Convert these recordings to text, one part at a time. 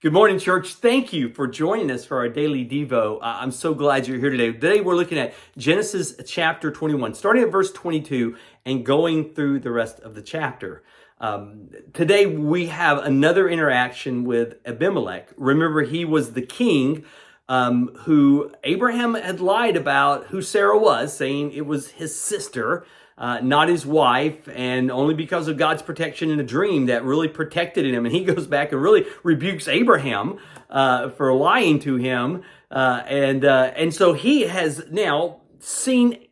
Good morning, church. Thank you for joining us for our daily Devo. I'm so glad you're here today. Today we're looking at Genesis chapter 21, starting at verse 22 and going through the rest of the chapter. Today we have another interaction with Abimelech. Remember, he was the king who Abraham had lied about who Sarah was, saying it was his sister, not his wife, and only because of God's protection in a dream that really protected him. And he goes back and really rebukes Abraham for lying to him. And so he has now seen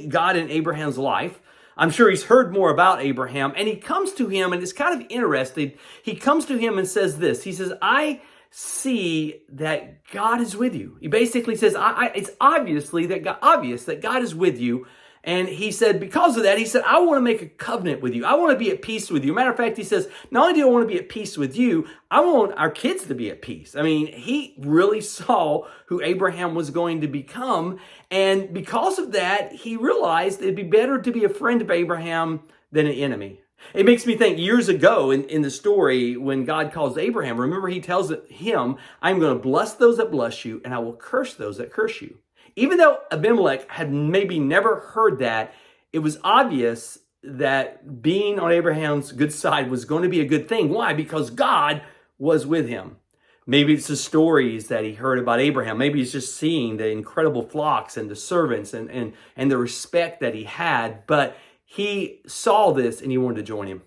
God in Abraham's life. I'm sure he's heard more about Abraham, and he comes to him, and it's kind of interesting. He comes to him and says this. He says, I see that God is with you. He basically says, it's obvious that God is with you. And he said, because of that, he said, I want to make a covenant with you. I want to be at peace with you. Matter of fact, he says, not only do I want to be at peace with you, I want our kids to be at peace. I mean, he really saw who Abraham was going to become. And because of that, he realized it'd be better to be a friend of Abraham than an enemy. It makes me think years ago in the story when God calls Abraham, remember he tells him, I'm going to bless those that bless you and I will curse those that curse you. Even though Abimelech had maybe never heard that, it was obvious that being on Abraham's good side was going to be a good thing. Why? Because God was with him. Maybe it's the stories that he heard about Abraham. Maybe he's just seeing the incredible flocks and the servants and the respect that he had. But he saw this and he wanted to join him.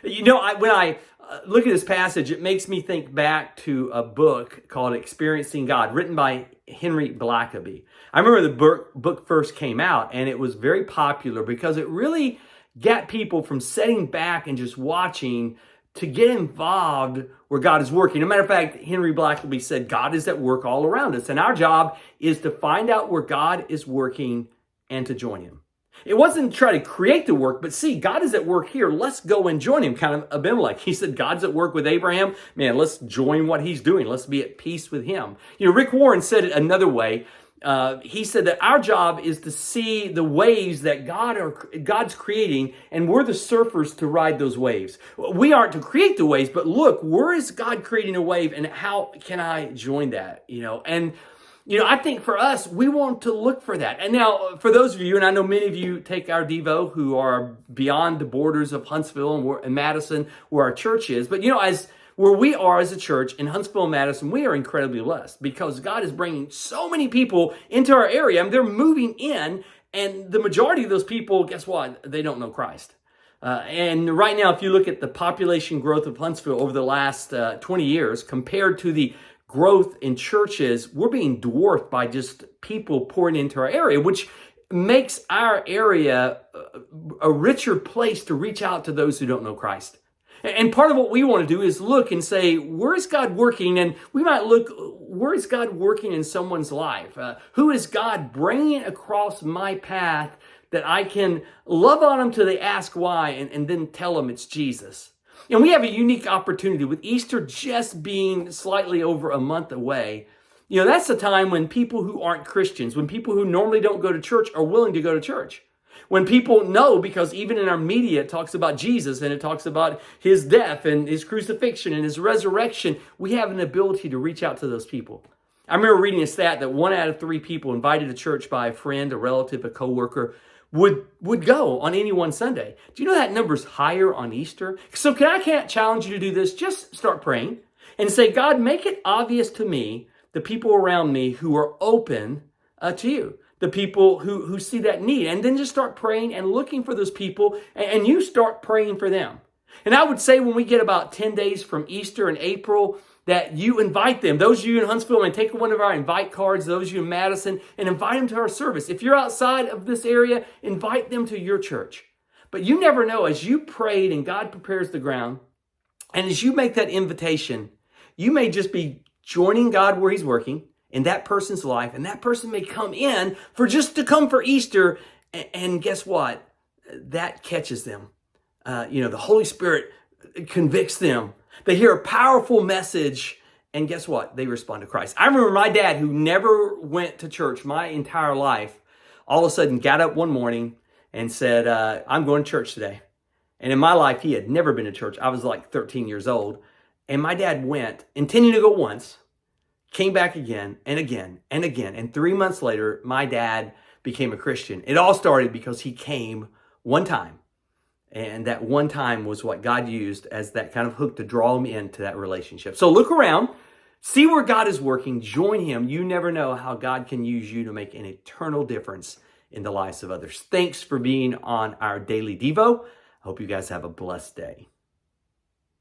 You know, when I look at this passage, it makes me think back to a book called Experiencing God, written by Henry Blackaby. I remember the book first came out, and it was very popular because it really got people from sitting back and just watching to get involved where God is working. As a matter of fact, Henry Blackaby said, God is at work all around us, and our job is to find out where God is working and to join him. It wasn't to try to create the work, but see, God is at work here. Let's go and join him, kind of Abimelech. He said, God's at work with Abraham. Man, let's join what he's doing. Let's be at peace with him. You know, Rick Warren said it another way. He said that our job is to see the waves that God's creating, and we're the surfers to ride those waves. We aren't to create the waves, but look, where is God creating a wave, and how can I join that? I think for us, we want to look for that. And now, for those of you, and I know many of you take our Devo who are beyond the borders of Huntsville and Madison, where our church is. But, as where we are as a church in Huntsville and Madison, we are incredibly blessed because God is bringing so many people into our area. I mean, they're moving in, and the majority of those people, guess what? They don't know Christ. And right now, if you look at the population growth of Huntsville over the last 20 years compared to the growth in churches, we're being dwarfed by just people pouring into our area, which makes our area a richer place to reach out to those who don't know Christ. And part of what we want to do is look and say, where is God working? And we might look, where is God working in someone's life? Who is God bringing across my path that I can love on them till they ask why and then tell them it's Jesus? And we have a unique opportunity with Easter just being slightly over a month away. That's the time when people who aren't Christians, when people who normally don't go to church are willing to go to church. When people know, because even in our media, it talks about Jesus and it talks about his death and his crucifixion and his resurrection, we have an ability to reach out to those people. I remember reading a stat that 1 out of 3 people invited to church by a friend, a relative, a coworker, would go on any one Sunday. Do you know that number's higher on Easter? So I can't challenge you to do this. Just start praying and say, God, make it obvious to me, the people around me who are open to you, the people who see that need. And then just start praying and looking for those people, and you start praying for them. And I would say when we get about 10 days from Easter in April, that you invite them. Those of you in Huntsville, and take one of our invite cards, those of you in Madison, and invite them to our service. If you're outside of this area, invite them to your church. But you never know, as you prayed and God prepares the ground, and as you make that invitation, you may just be joining God where he's working in that person's life, and that person may come in to come for Easter, and guess what? That catches them. The Holy Spirit convicts them. They hear a powerful message, and guess what? They respond to Christ. I remember my dad, who never went to church my entire life, all of a sudden got up one morning and said, I'm going to church today. And in my life, he had never been to church. I was like 13 years old. And my dad went, intending to go once, came back again and again and again. And 3 months later, my dad became a Christian. It all started because he came one time. And that one time was what God used as that kind of hook to draw him into that relationship. So look around, see where God is working, join him. You never know how God can use you to make an eternal difference in the lives of others. Thanks for being on our Daily Devo. I hope you guys have a blessed day.